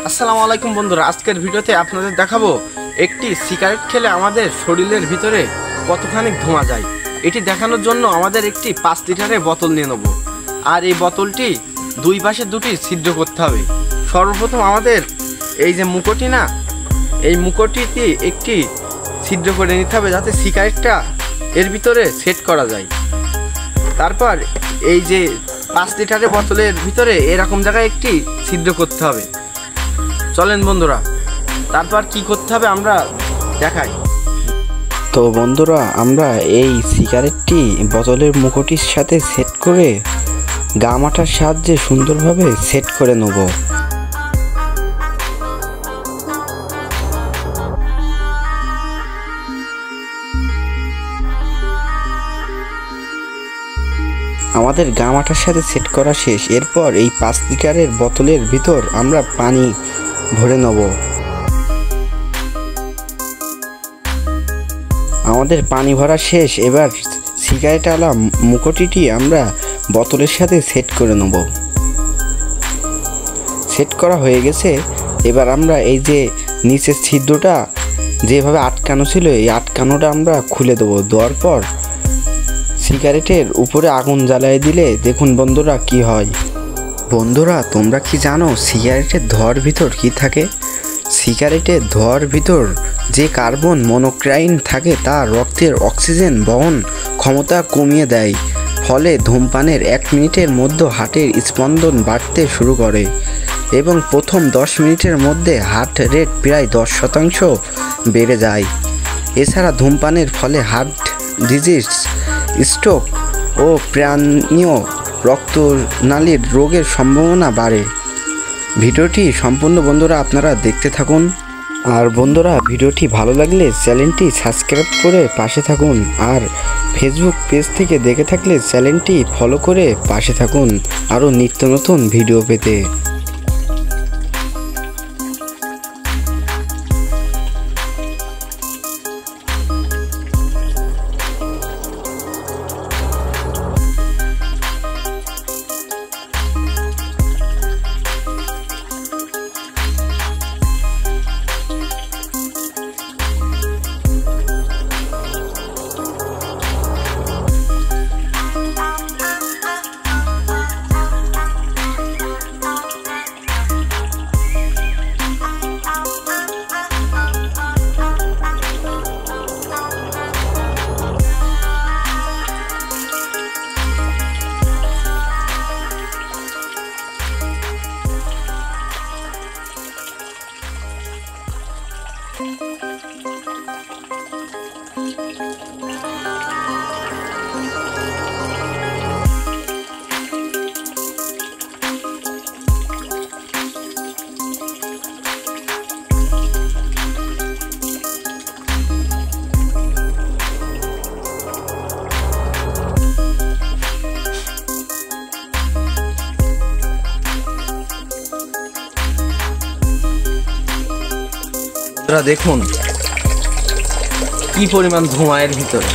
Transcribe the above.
আসসালামু আলাইকুম বন্ধুরা, আজকের ভিডিওতে আপনাদের দেখাবো একটি সিগারেট খেলে আমাদের শরীরের ভিতরে কতখানি ধোঁয়া যায়। এটি দেখানোর জন্য আমাদের একটি 5 লিটারের বোতল নিয়ে নেব। আর এই বোতলটি দুই পাশে দুটি ছিদ্র করতে হবে। সর্বপ্রথম আমাদের এই যে মুখটি না, এই মুখটিতে একটি ছিদ্র করে নিতে হবে যাতে সিগারেটটা এর ভিতরে সেট করা যায়। তারপর এই যে 5 লিটারের বোতলের ভিতরে এরকম জায়গায় একটি ছিদ্র করতে হবে। চলেন বন্ধুরা, তারপর কি করতে হবে আমরা দেখাই। তো বন্ধুরা, আমরা এই সিগারেটটি বোতলের মুখটির সাথে সেট করে গামাটার সাহায্যে সুন্দরভাবে সেট করে নেব। আমাদের গামাটার সাথে সেট করা শেষ। এরপর এই 5 লিটারের বোতলের ভিতর আমরা পানি ভরে নেব। আমাদের পানি ভরা শেষ। এবার সিগারেটওয়ালা মুখটিটি আমরা বোতলের সাথে সেট করে নেব। সেট করা হয়ে গেছে। এবার আমরা এই যে নিচের ছিদ্রটা যেভাবে আটকানো ছিল, এই আটকানোটা আমরা খুলে দেবো। দেওয়ার পর সিগারেটের উপরে আগুন জ্বালিয়ে দিলে দেখুন বন্ধুরা কি হয়। বন্ধুরা, তোমরা কি জানো সিগারেটের ধোঁয়ার ভিতর কি থাকে? সিগারেটের ধোঁয়ার ভিতর যে কার্বন মনোক্সাইড থাকে তা রক্তের অক্সিজেন বহন ক্ষমতা কমিয়ে দেয়। ফলে ধূমপানের 1 মিনিটের মধ্যে হার্টের স্পন্দন বাড়তে শুরু করে এবং প্রথম 10 মিনিটের মধ্যে হার্ট রেট প্রায় 10% বেড়ে যায়। এছাড়া ধূমপানের ফলে হার্ট ডিজিজ, স্ট্রোক ও প্রাণীয় রক্তনালীর রোগের সম্ভাবনা বাড়ে। ভিডিওটি সম্পূর্ণ বন্ধুরা আপনারা দেখতে থাকুন। আর বন্ধুরা, ভিডিওটি ভালো লাগলে চ্যানেলটি সাবস্ক্রাইব করে পাশে থাকুন। আর ফেসবুক পেজ থেকে দেখে থাকলে চ্যানেলটি ফলো করে পাশে থাকুন আরও নিত্য নতুন ভিডিও পেতে। দেখুন কি পরিমাণ ধোঁয়া এর ভিতরে।